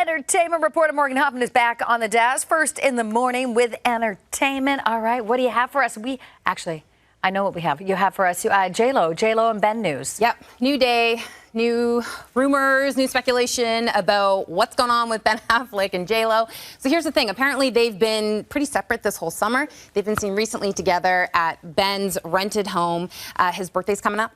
entertainment reporter Morgan Hoffman is back on the desk. First in the morning with entertainment. All right, what do you have for us? I know what we have. You have for us JLo and Ben news. Yep, new day, new rumors, new speculation about what's going on with Ben Affleck and JLo. So here's the thing. Apparently, they've been pretty separate this whole summer. They've been seen recently together at Ben's rented home. His birthday's coming up.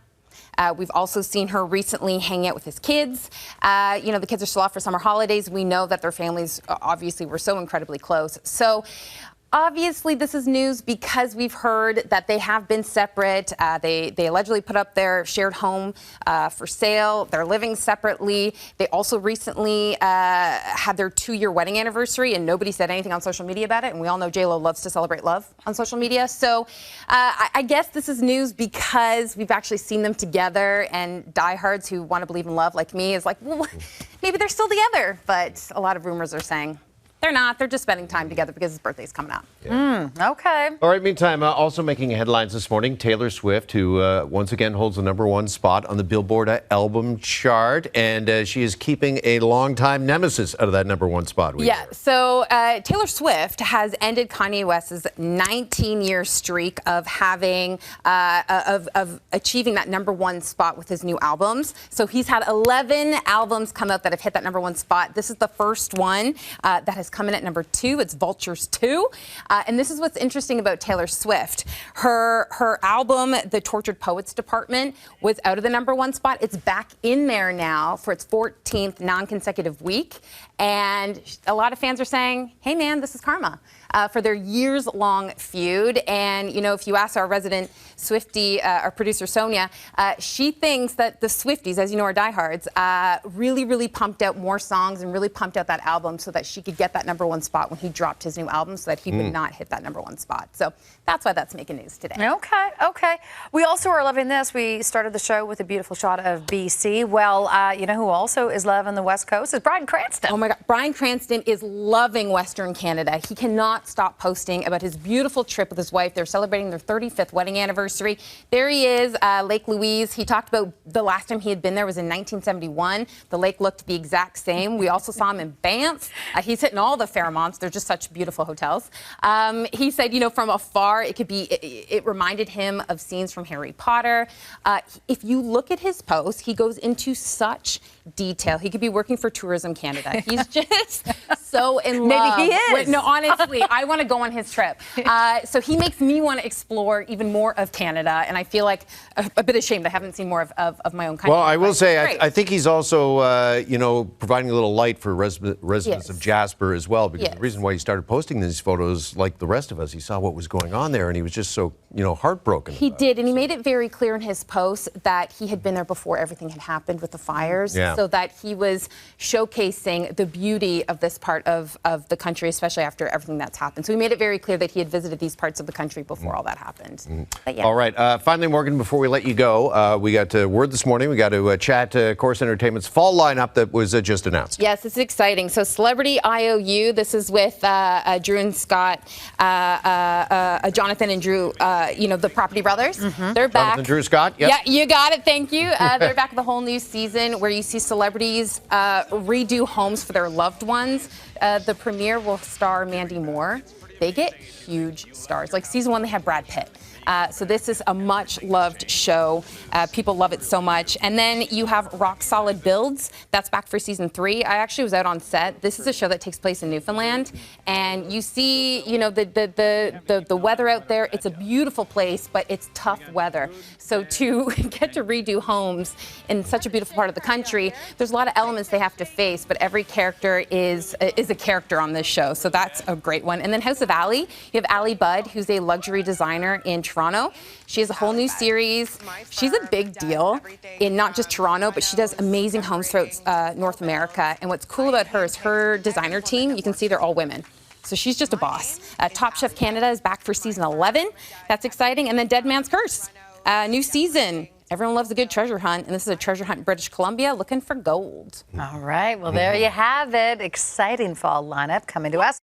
We've also seen her recently hang out with his kids. The kids are still off for summer holidays. We know that their families obviously were so incredibly close. So obviously, this is news because we've heard that they have been separate. They allegedly put up their shared home for sale. They're living separately. They also recently had their 2-year wedding anniversary, and nobody said anything on social media about it. And we all know JLo loves to celebrate love on social media. So I guess this is news because we've actually seen them together, and diehards who want to believe in love like me is like, well, maybe they're still together. But a lot of rumors are saying they're not. They're just spending time together because his birthday's coming up. Yeah. Okay. All right, meantime, also making headlines this morning, Taylor Swift, who once again holds the #1 spot on the Billboard album chart, and she is keeping a longtime nemesis out of that #1 spot. So Taylor Swift has ended Kanye West's 19-year streak of having, of achieving that #1 spot with his new albums. So he's had 11 albums come out that have hit that #1 spot. This is the first one that has come in at #2. It's Vultures 2. And this is what's interesting about Taylor Swift. Her album, The Tortured Poets Department, was out of the #1 spot. It's back in there now for its 14th non-consecutive week. And a lot of fans are saying, hey, man, this is karma for their years-long feud. And, if you ask our resident Swiftie, our producer Sonia, she thinks that the Swifties, as you know, are diehards, really, really pumped out more songs and really pumped out that album so that she could get that #1 spot when he dropped his new album so that he would not hit that #1 spot. So that's why that's making news today. Okay. We also are loving this. We started the show with a beautiful shot of BC. Well, you know who also is loving the West Coast is Bryan Cranston. Oh, my God. Bryan Cranston is loving Western Canada. He cannot stop posting about his beautiful trip with his wife. They're celebrating their 35th wedding anniversary. There he is, Lake Louise. He talked about the last time he had been there was in 1971. The lake looked the exact same. We also saw him in Banff. He's hitting all the Fairmonts. They're just such beautiful hotels. He said, from afar, it reminded him of scenes from Harry Potter. If you look at his posts, he goes into such detail. He could be working for Tourism Canada. He's just so in love. Maybe he is. No, honestly, I want to go on his trip. So he makes me want to explore even more of Canada, and I feel like a bit ashamed I haven't seen more of my own country. Well, I will say, I think he's also, providing a little light for residents of Jasper as well, because the reason why he started posting these photos, like the rest of us, he saw what was going on there, and he was just so, heartbroken. He did, and he made it very clear in his post that he had been there before everything had happened with the fires, so that he was showcasing the beauty of this part of the country, especially after everything that's happened. So he made it very clear that he had visited these parts of the country before all that happened. But All right. Finally, Morgan, before we let you go, we got word this morning. We got to chat Corus Entertainment's fall lineup that was just announced. Yes, this is exciting. So Celebrity IOU, this is with Drew and Scott, Jonathan and Drew, the Property Brothers. They're back. Jonathan, Drew, Scott? Yep. Yeah, you got it. Thank you. They're back with a whole new season where you see celebrities redo homes for their loved ones. The premiere will star Mandy Moore. They get huge stars. Like season 1, they had Brad Pitt. So this is a much-loved show. People love it so much. And then you have Rock Solid Builds. That's back for season 3. I actually was out on set. This is a show that takes place in Newfoundland. And you see, the weather out there. It's a beautiful place, but it's tough weather. So to get to redo homes in such a beautiful part of the country, there's a lot of elements they have to face, but every character is a character on this show. So that's a great one. And then House of Ali. You have Ali Budd, who's a luxury designer in Toronto. She has a whole new series. She's a big deal in not just Toronto, but she does amazing homes throughout North America. And what's cool about her is her designer team, you can see they're all women. So she's just a boss. Top Chef Canada is back for season 11. That's exciting. And then Dead Man's Curse, new season. Everyone loves a good treasure hunt, and this is a treasure hunt in British Columbia looking for gold. All right. Well, there you have it. Exciting fall lineup coming to us.